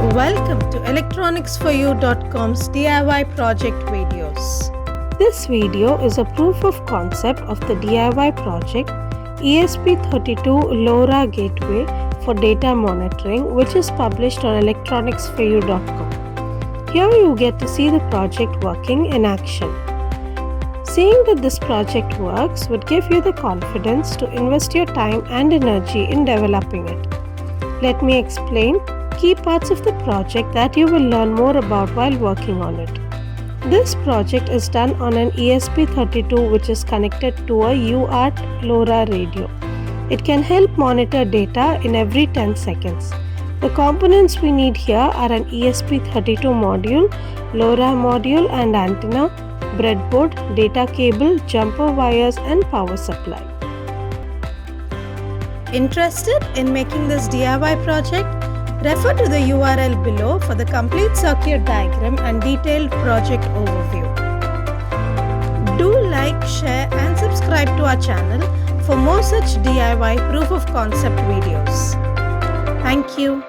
Welcome to electronicsforyou.com's DIY project videos. This video is a proof of concept of the DIY project ESP32 LoRa gateway for data monitoring, which is published on electronicsforyou.com. Here you get to see the project working in action. Seeing that this project works would give you the confidence to invest your time and energy in developing it. Let me explain key parts of the project that you will learn more about while working on it. This project is done on an ESP32 which is connected to a UART LoRa radio. It can help monitor data in every 10 seconds. The components we need here are an ESP32 module, LoRa module and antenna, breadboard, data cable, jumper wires and power supply. Interested in making this DIY project? Refer to the URL below for the complete circuit diagram and detailed project overview. Do like, share and subscribe to our channel for more such DIY proof of concept videos. Thank you.